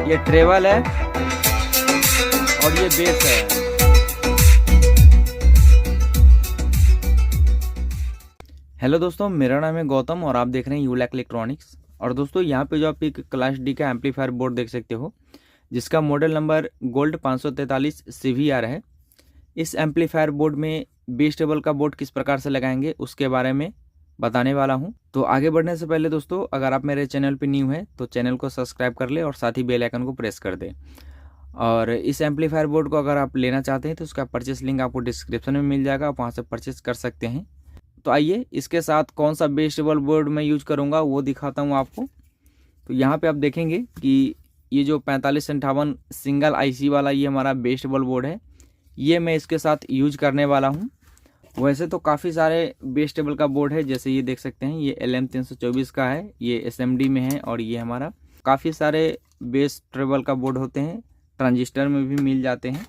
ये ट्रेवल है और ये बेस है। हेलो दोस्तों, मेरा नाम है गौतम और आप देख रहे हैं यूलैक इलेक्ट्रॉनिक्स। और दोस्तों यहाँ पे जो आप एक क्लास डी का एम्पलीफायर बोर्ड देख सकते हो, जिसका मॉडल नंबर गोल्ड 543 CVR है। इस एम्पलीफायर बोर्ड में बेस टेबल का बोर्ड किस प्रकार से लगाएंगे उसके बारे में बताने वाला हूं। तो आगे बढ़ने से पहले दोस्तों, अगर आप मेरे चैनल पर न्यू हैं तो चैनल को सब्सक्राइब कर ले और साथ ही बेल आइकन को प्रेस कर दें। और इस एम्पलीफायर बोर्ड को अगर आप लेना चाहते हैं तो उसका परचेस लिंक आपको डिस्क्रिप्शन में मिल जाएगा, आप वहाँ से परचेस कर सकते हैं। तो आइए इसके साथ कौन सा बेस टेबल बोर्ड मैं यूज करूँगा वो दिखाता हूँ आपको। तो यहाँ पे आप देखेंगे कि ये जो 4558 सिंगल IC वाला ये हमारा बेस टेबल बोर्ड है, ये मैं इसके साथ यूज करने वाला हूँ। वैसे तो काफ़ी सारे बेस टेबल का बोर्ड है, जैसे ये देख सकते हैं, ये LM324 का है, ये SMD में है। और ये हमारा काफ़ी सारे बेस टेबल का बोर्ड होते हैं, ट्रांजिस्टर में भी मिल जाते हैं,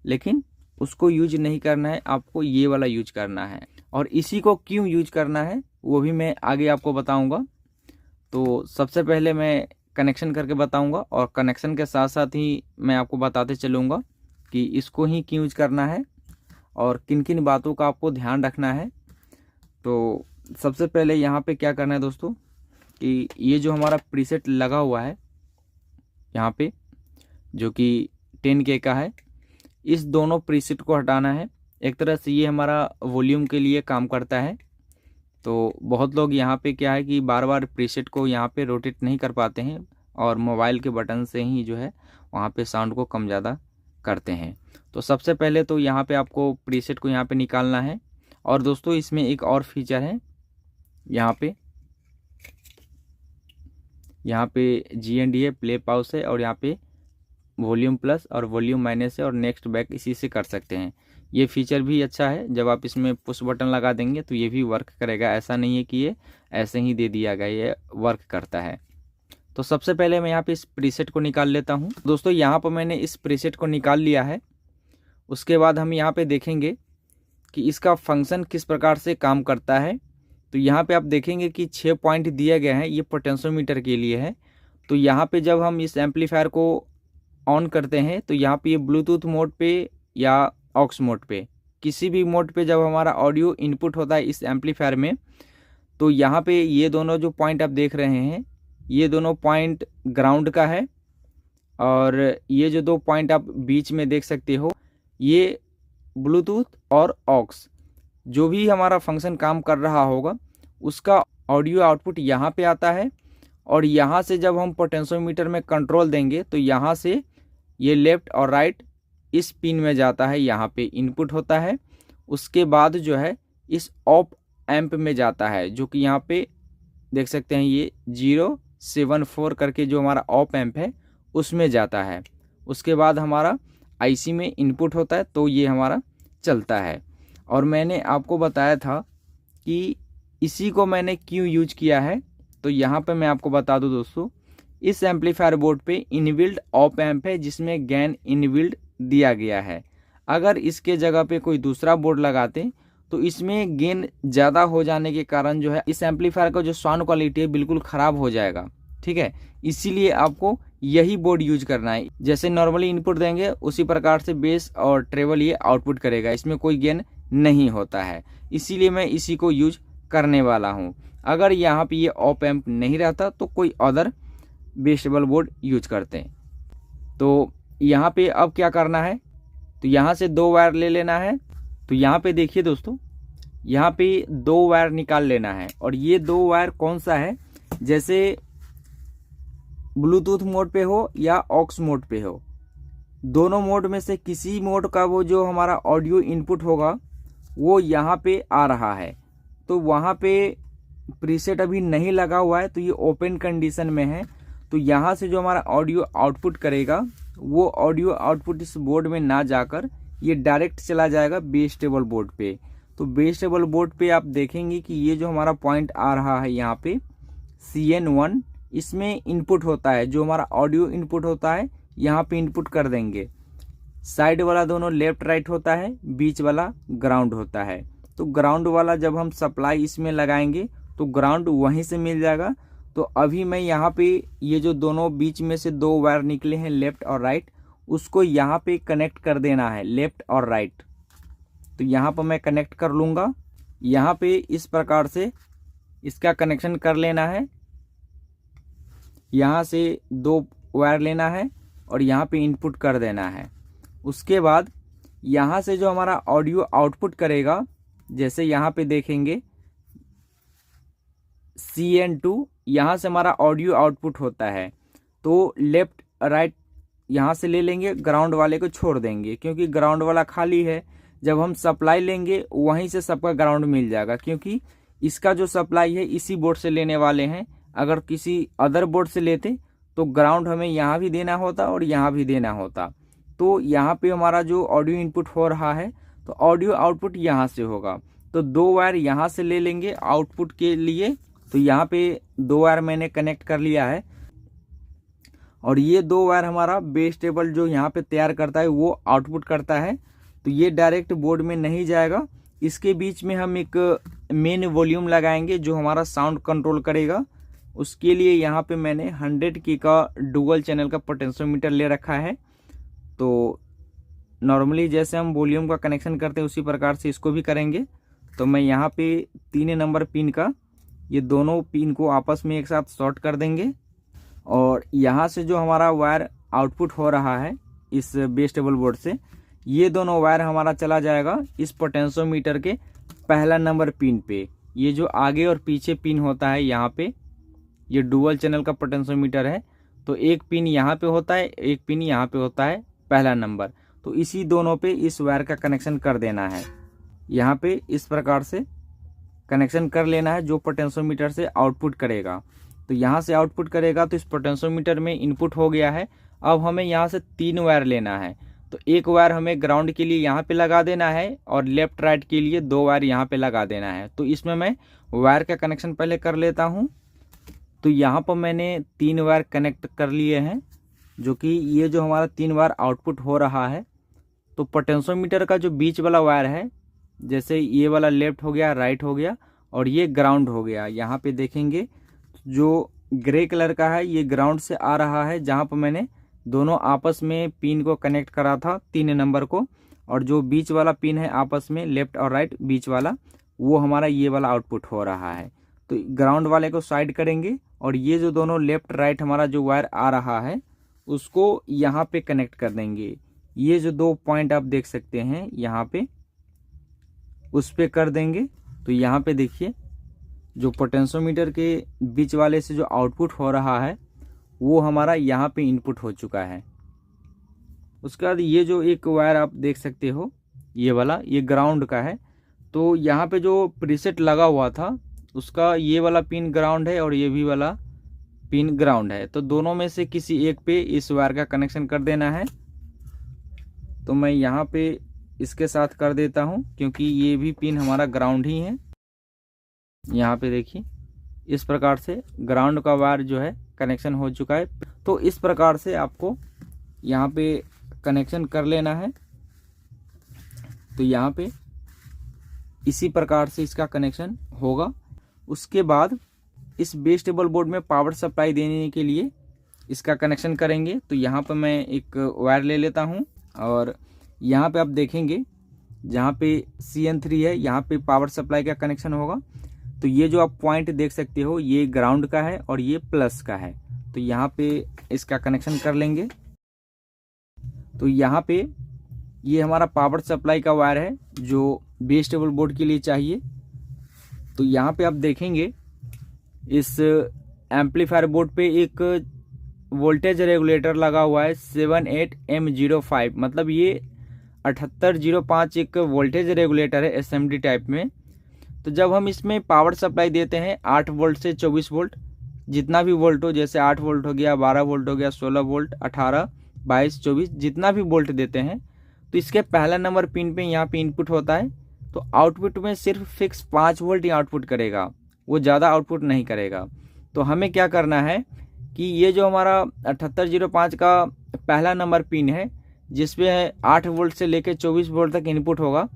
लेकिन उसको यूज नहीं करना है, आपको ये वाला यूज करना है। और इसी को क्यों यूज करना है वो भी मैं आगे आपको बताऊंगा। तो सबसे पहले मैं कनेक्शन करके बताऊंगा और कनेक्शन के साथ साथ ही मैं आपको बताते चलूँगा कि इसको ही क्यों यूज करना है और किन किन बातों का आपको ध्यान रखना है। तो सबसे पहले यहाँ पे क्या करना है दोस्तों कि ये जो हमारा प्रीसेट लगा हुआ है यहाँ पे, जो कि 10K का है, इस दोनों प्रीसेट को हटाना है। एक तरह से ये हमारा वॉल्यूम के लिए काम करता है। तो बहुत लोग यहाँ पे क्या है कि बार बार प्रीसेट को यहाँ पे रोटेट नहीं कर पाते हैं और मोबाइल के बटन से ही जो है वहाँ पे साउंड को कम ज़्यादा करते हैं। तो सबसे पहले तो यहाँ पे आपको प्रीसेट को यहाँ पे निकालना है। और दोस्तों इसमें एक और फीचर है, यहाँ पे GND है, प्ले पॉज है, और यहाँ पे वॉल्यूम प्लस और वॉल्यूम माइनस है, और नेक्स्ट बैक इसी से कर सकते हैं। ये फीचर भी अच्छा है, जब आप इसमें पुश बटन लगा देंगे तो ये भी वर्क करेगा। ऐसा नहीं है कि ये ऐसे ही दे दिया गया, ये वर्क करता है। तो सबसे पहले मैं यहाँ पे इस प्रीसेट को निकाल लेता हूँ। दोस्तों यहाँ पर मैंने इस प्रीसेट को निकाल लिया है। उसके बाद हम यहाँ पे देखेंगे कि इसका फंक्शन किस प्रकार से काम करता है। तो यहाँ पे आप देखेंगे कि 6 पॉइंट दिए गए हैं, ये पोटेंशियोमीटर के लिए है। तो यहाँ पे जब हम इस एम्पलीफायर को ऑन करते हैं तो यहाँ पे ये ब्लूटूथ मोड पे या ऑक्स मोड पे, किसी भी मोड पे जब हमारा ऑडियो इनपुट होता है इस एम्पलीफायर में, तो यहाँ पे ये दोनों जो पॉइंट आप देख रहे हैं, ये दोनों पॉइंट ग्राउंड का है। और ये जो 2 पॉइंट आप बीच में देख सकते हो, ये ब्लूटूथ और ऑक्स, जो भी हमारा फंक्शन काम कर रहा होगा उसका ऑडियो आउटपुट यहाँ पे आता है। और यहाँ से जब हम पोटेंशियोमीटर में कंट्रोल देंगे तो यहाँ से ये लेफ्ट और राइट इस पिन में जाता है, यहाँ पे इनपुट होता है। उसके बाद जो है इस ऑप एम्प में जाता है, जो कि यहाँ पे देख सकते हैं, ये 074 करके जो हमारा ऑप एम्प है उसमें जाता है। उसके बाद हमारा IC में इनपुट होता है, तो ये हमारा चलता है। और मैंने आपको बताया था कि इसी को मैंने क्यों यूज किया है। तो यहाँ पे मैं आपको बता दूं दोस्तों, इस एम्पलीफायर बोर्ड पे इनबिल्ड ऑप एम्प है जिसमें गेन इनबिल्ड दिया गया है। अगर इसके जगह पे कोई दूसरा बोर्ड लगाते तो इसमें गेन ज़्यादा हो जाने के कारण जो है इस एम्पलीफायर का जो साउंड क्वालिटी है बिल्कुल ख़राब हो जाएगा। ठीक है, इसीलिए आपको यही बोर्ड यूज करना है। जैसे नॉर्मली इनपुट देंगे उसी प्रकार से बेस और ट्रेवल ये आउटपुट करेगा, इसमें कोई गेन नहीं होता है। इसीलिए मैं इसी को यूज करने वाला हूँ। अगर यहाँ पे ये ऑप एम्प नहीं रहता तो कोई other base table board use करते हैं। तो यहाँ पे अब क्या करना है, तो यहाँ से 2 वायर ले लेना है। तो यहाँ पे देखिए दोस्तों, यहाँ पे 2 वायर निकाल लेना है। और ये 2 वायर कौन सा है, जैसे ब्लूटूथ मोड पे हो या ऑक्स मोड पे हो, दोनों मोड में से किसी मोड का वो जो हमारा ऑडियो इनपुट होगा वो यहाँ पे आ रहा है। तो वहाँ पे प्रीसेट अभी नहीं लगा हुआ है, तो ये ओपन कंडीशन में है। तो यहाँ से जो हमारा ऑडियो आउटपुट करेगा वो ऑडियो आउटपुट इस बोर्ड में ना जाकर ये डायरेक्ट चला जाएगा बेस टेबल बोर्ड पे। तो बेस टेबल बोर्ड पे आप देखेंगे कि ये जो हमारा पॉइंट आ रहा है यहाँ पे CN1, इसमें इनपुट होता है, जो हमारा ऑडियो इनपुट होता है यहाँ पे इनपुट कर देंगे। साइड वाला दोनों लेफ्ट राइट होता है, बीच वाला ग्राउंड होता है। तो ग्राउंड वाला जब हम सप्लाई इसमें लगाएंगे तो ग्राउंड वहीं से मिल जाएगा। तो अभी मैं यहाँ पे ये जो दोनों बीच में से दो वायर निकले हैं लेफ्ट और राइट, उसको यहाँ पे कनेक्ट कर देना है, लेफ्ट और राइट। तो यहाँ पर मैं कनेक्ट कर लूँगा। यहाँ पे इस प्रकार से इसका कनेक्शन कर लेना है। यहाँ से दो वायर लेना है और यहाँ पे इनपुट कर देना है। उसके बाद यहाँ से जो हमारा ऑडियो आउटपुट करेगा, जैसे यहाँ पे देखेंगे CN2, यहाँ से हमारा ऑडियो आउटपुट होता है। तो लेफ्ट राइट यहाँ से ले लेंगे, ग्राउंड वाले को छोड़ देंगे क्योंकि ग्राउंड वाला खाली है। जब हम सप्लाई लेंगे वहीं से सबका ग्राउंड मिल जाएगा, क्योंकि इसका जो सप्लाई है इसी बोर्ड से लेने वाले हैं। अगर किसी अदर बोर्ड से लेते तो ग्राउंड हमें यहाँ भी देना होता और यहाँ भी देना होता। तो यहाँ पे हमारा जो ऑडियो इनपुट हो रहा है तो ऑडियो आउटपुट यहाँ से होगा। तो दो वायर यहाँ से ले लेंगे आउटपुट के लिए। तो यहाँ पे दो वायर मैंने कनेक्ट कर लिया है और ये दो वायर हमारा बेस टेबल जो यहाँ पे तैयार करता है वो आउटपुट करता है। तो ये डायरेक्ट बोर्ड में नहीं जाएगा, इसके बीच में हम एक मेन वॉल्यूम लगाएंगे जो हमारा साउंड कंट्रोल करेगा। उसके लिए यहाँ पे मैंने 100K का डुअल चैनल का पोटेंशियोमीटर ले रखा है। तो नॉर्मली जैसे हम वॉल्यूम का कनेक्शन करते हैं उसी प्रकार से इसको भी करेंगे। तो मैं यहाँ पे 3 नंबर पिन का ये दोनों पिन को आपस में एक साथ शॉर्ट कर देंगे और यहाँ से जो हमारा वायर आउटपुट हो रहा है इस बेस टेबल बोर्ड से, ये दोनों वायर हमारा चला जाएगा इस पोटेंशियोमीटर के पहला नंबर पिन पे। ये जो आगे और पीछे पिन होता है यहाँ पे, ये डुअल चैनल का पोटेंशियोमीटर है। तो एक पिन यहाँ पे होता है, एक पिन यहाँ पे होता है पहला नंबर। तो इसी दोनों पे इस वायर का कनेक्शन कर देना है। यहाँ पे इस प्रकार से कनेक्शन कर लेना है जो पोटेंशियोमीटर से आउटपुट करेगा। तो यहाँ से आउटपुट करेगा तो इस पोटेंशियोमीटर में इनपुट हो गया है। अब हमें यहाँ से 3 वायर लेना है। तो एक वायर हमें ग्राउंड के लिए यहाँ पे लगा देना है और लेफ्ट राइट के लिए 2 वायर यहाँ पे लगा देना है। तो इसमें मैं वायर का कनेक्शन पहले कर लेता हूँ। तो यहाँ पर मैंने 3 वायर कनेक्ट कर लिए हैं, जो कि ये जो हमारा 3 वायर आउटपुट हो रहा है। तो पोटेंशियोमीटर का जो बीच वाला वायर है, जैसे ये वाला लेफ्ट हो गया, राइट हो गया और ये ग्राउंड हो गया। यहाँ पे देखेंगे जो ग्रे कलर का है ये ग्राउंड से आ रहा है, जहाँ पर मैंने दोनों आपस में पिन को कनेक्ट करा था 3 नंबर को। और जो बीच वाला पिन है आपस में लेफ्ट और राइट बीच वाला, वो हमारा ये वाला आउटपुट हो रहा है। तो ग्राउंड वाले को साइड करेंगे और ये जो दोनों लेफ्ट राइट हमारा जो वायर आ रहा है उसको यहाँ पे कनेक्ट कर देंगे। ये जो 2 पॉइंट आप देख सकते हैं यहाँ पे, उस पे कर देंगे। तो यहाँ पे देखिए जो पोटेंशियोमीटर के बीच वाले से जो आउटपुट हो रहा है वो हमारा यहाँ पे इनपुट हो चुका है। उसके बाद ये जो एक वायर आप देख सकते हो ये वाला, ये ग्राउंड का है। तो यहाँ पे जो प्रीसेट लगा हुआ था उसका ये वाला पिन ग्राउंड है और ये भी वाला पिन ग्राउंड है। तो दोनों में से किसी एक पे इस वायर का कनेक्शन कर देना है। तो मैं यहाँ पे इसके साथ कर देता हूँ क्योंकि ये भी पिन हमारा ग्राउंड ही है। यहाँ पे देखिए इस प्रकार से ग्राउंड का वायर जो है कनेक्शन हो चुका है। तो इस प्रकार से आपको यहाँ पे कनेक्शन कर लेना है। तो यहाँ पे इसी प्रकार से इसका कनेक्शन होगा। उसके बाद इस बेस टेबल बोर्ड में पावर सप्लाई देने के लिए इसका कनेक्शन करेंगे। तो यहाँ पर मैं एक वायर ले लेता हूँ और यहाँ पे आप देखेंगे जहाँ पे CN3 है यहाँ पे पावर सप्लाई का कनेक्शन होगा। तो ये जो आप पॉइंट देख सकते हो ये ग्राउंड का है और ये प्लस का है। तो यहाँ पे इसका कनेक्शन कर लेंगे। तो यहाँ पे ये हमारा पावर सप्लाई का वायर है जो बेस टेबल बोर्ड के लिए चाहिए। तो यहाँ पे आप देखेंगे इस एम्पलीफायर बोर्ड पे एक वोल्टेज रेगुलेटर लगा हुआ है 78M05, मतलब ये 7805 एक वोल्टेज रेगुलेटर है SMD टाइप में। तो जब हम इसमें पावर सप्लाई देते हैं 8 वोल्ट से 24 वोल्ट, जितना भी वोल्ट हो, जैसे 8 वोल्ट हो गया, 12 वोल्ट हो गया, 16 वोल्ट, 18, 22, 24, जितना भी वोल्ट देते हैं, तो इसके पहला नंबर पिन पे यहाँ पे इनपुट होता है। तो आउटपुट में सिर्फ फिक्स 5 वोल्ट ही आउटपुट करेगा, वो ज़्यादा आउटपुट नहीं करेगा। तो हमें क्या करना है कि ये जो हमारा 7805 का पहला नंबर पिन है जिसपे 8 वोल्ट से लेकर 24 वोल्ट तक इनपुट होगा,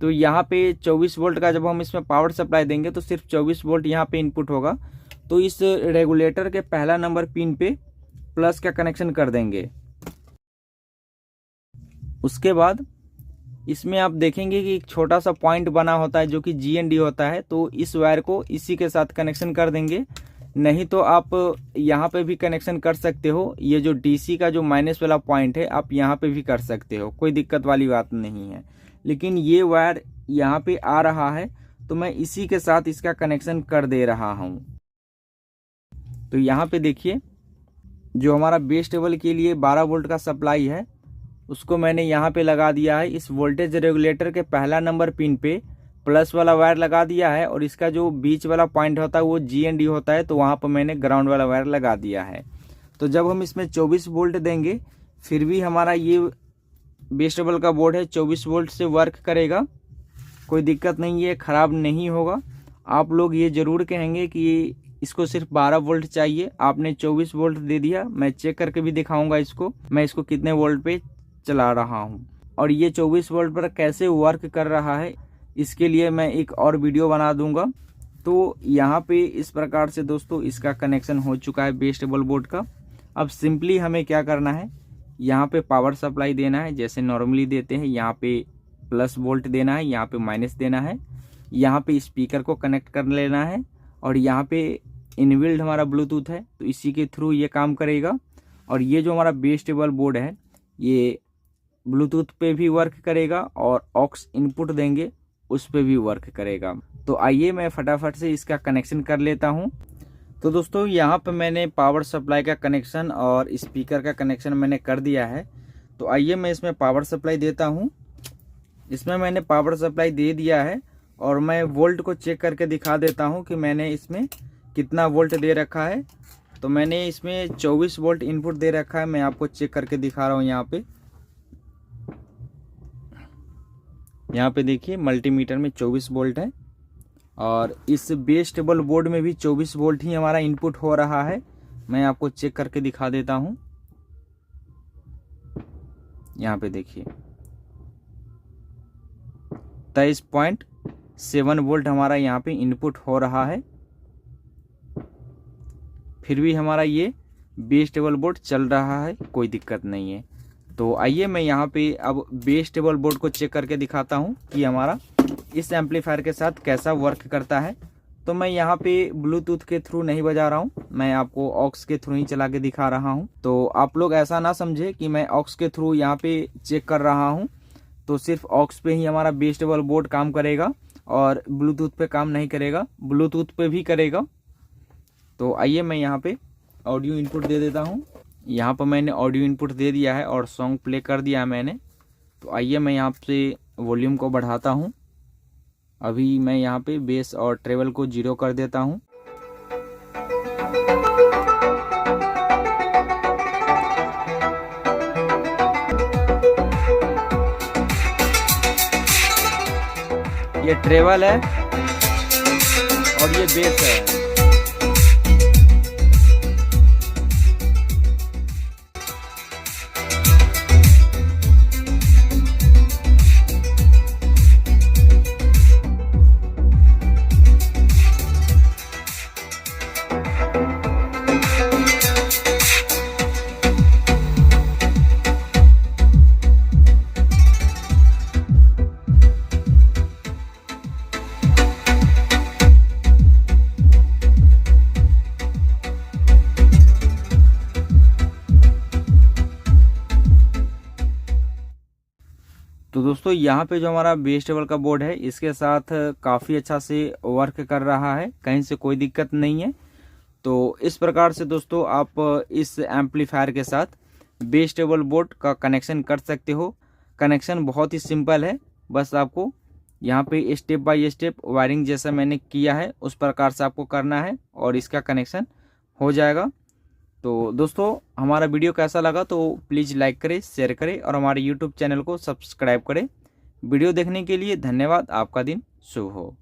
तो यहाँ पे 24 वोल्ट का जब हम इसमें पावर सप्लाई देंगे तो सिर्फ 24 वोल्ट यहाँ पे इनपुट होगा। तो इस रेगुलेटर के पहला नंबर पिन पे प्लस का कनेक्शन कर देंगे। उसके बाद इसमें आप देखेंगे कि एक छोटा सा पॉइंट बना होता है जो कि GND होता है, तो इस वायर को इसी के साथ कनेक्शन कर देंगे। नहीं तो आप यहाँ पे भी कनेक्शन कर सकते हो, ये जो DC का जो माइनस वाला पॉइंट है आप यहाँ पे भी कर सकते हो, कोई दिक्कत वाली बात नहीं है। लेकिन ये वायर यहाँ पे आ रहा है तो मैं इसी के साथ इसका कनेक्शन कर दे रहा हूँ। तो यहाँ पे देखिए जो हमारा बेस टेबल के लिए 12 वोल्ट का सप्लाई है उसको मैंने यहाँ पे लगा दिया है। इस वोल्टेज रेगुलेटर के पहला नंबर पिन पे प्लस वाला वायर लगा दिया है और इसका जो बीच वाला पॉइंट होता है वो GND होता है, तो वहाँ पर मैंने ग्राउंड वाला वायर लगा दिया है। तो जब हम इसमें 24 वोल्ट देंगे फिर भी हमारा ये बेस टेबल का बोर्ड है 24 वोल्ट से वर्क करेगा, कोई दिक्कत नहीं है, ख़राब नहीं होगा। आप लोग ये ज़रूर कहेंगे कि इसको सिर्फ 12 वोल्ट चाहिए, आपने 24 वोल्ट दे दिया। मैं चेक करके भी दिखाऊंगा इसको, मैं इसको कितने वोल्ट पे चला रहा हूँ और ये 24 वोल्ट पर कैसे वर्क कर रहा है इसके लिए मैं एक और वीडियो बना दूंगा। तो यहाँ पे इस प्रकार से दोस्तों इसका कनेक्शन हो चुका है बेस टेबल बोर्ड का। अब सिंपली हमें क्या करना है, यहाँ पे पावर सप्लाई देना है जैसे नॉर्मली देते हैं। यहाँ पे प्लस वोल्ट देना है, यहाँ पे माइनस देना है, यहाँ पे स्पीकर को कनेक्ट कर लेना है और यहाँ पे इनबिल्ड हमारा ब्लूटूथ है तो इसी के थ्रू ये काम करेगा। और ये जो हमारा बेस टेबल बोर्ड है ये ब्लूटूथ पे भी वर्क करेगा और ऑक्स इनपुट देंगे उस पे भी वर्क करेगा। तो आइए मैं फटाफट से इसका कनेक्शन कर लेता हूँ। तो दोस्तों यहाँ पे मैंने पावर सप्लाई का कनेक्शन और स्पीकर का कनेक्शन मैंने कर दिया है। तो आइए मैं इसमें पावर सप्लाई देता हूँ। इसमें मैंने पावर सप्लाई दे दिया है और मैं वोल्ट को चेक करके दिखा देता हूँ कि मैंने इसमें कितना वोल्ट दे रखा है। तो मैंने इसमें 24 वोल्ट इनपुट दे रखा है, मैं आपको चेक करके दिखा रहा हूँ। यहाँ पे देखिए मल्टीमीटर में 24 वोल्ट है और इस बेस टेबल बोर्ड में भी 24 वोल्ट ही हमारा इनपुट हो रहा है। मैं आपको चेक करके दिखा देता हूँ। यहाँ पे देखिए 23.7 वोल्ट हमारा यहाँ पे इनपुट हो रहा है, फिर भी हमारा ये बेस टेबल बोर्ड चल रहा है, कोई दिक्कत नहीं है। तो आइए मैं यहाँ पे अब बेस टेबल बोर्ड को चेक करके दिखाता हूँ कि हमारा इस एम्पलीफायर के साथ कैसा वर्क करता है। तो मैं यहाँ पे ब्लूटूथ के थ्रू नहीं बजा रहा हूँ, मैं आपको ऑक्स के थ्रू ही चला के दिखा रहा हूँ। तो आप लोग ऐसा ना समझे कि मैं ऑक्स के थ्रू यहाँ पे चेक कर रहा हूँ, तो सिर्फ ऑक्स पे ही हमारा बेस टेबल बोर्ड काम करेगा और ब्लूटूथ पे काम नहीं करेगा, ब्लूटूथ पे भी करेगा। तो आइए मैं यहाँ पे ऑडियो इनपुट दे देता हूँ। यहाँ पर मैंने ऑडियो इनपुट दे दिया है और सॉन्ग प्ले कर दिया है मैंने। तो आइए मैं यहाँ से वॉल्यूम को बढ़ाता हूँ। अभी मैं यहाँ पे बेस और ट्रेवल को 0 कर देता हूँ। ये ट्रेवल है और ये बेस है। तो दोस्तों यहाँ पे जो हमारा बेस टेबल का बोर्ड है इसके साथ काफ़ी अच्छा से वर्क कर रहा है, कहीं से कोई दिक्कत नहीं है। तो इस प्रकार से दोस्तों आप इस एम्पलीफायर के साथ बेस टेबल बोर्ड का कनेक्शन कर सकते हो। कनेक्शन बहुत ही सिंपल है, बस आपको यहाँ पे स्टेप बाय स्टेप वायरिंग जैसा मैंने किया है उस प्रकार से आपको करना है और इसका कनेक्शन हो जाएगा। तो दोस्तों हमारा वीडियो कैसा लगा तो प्लीज़ लाइक करें, शेयर करें और हमारे यूट्यूब चैनल को सब्सक्राइब करें। वीडियो देखने के लिए धन्यवाद। आपका दिन शुभ हो।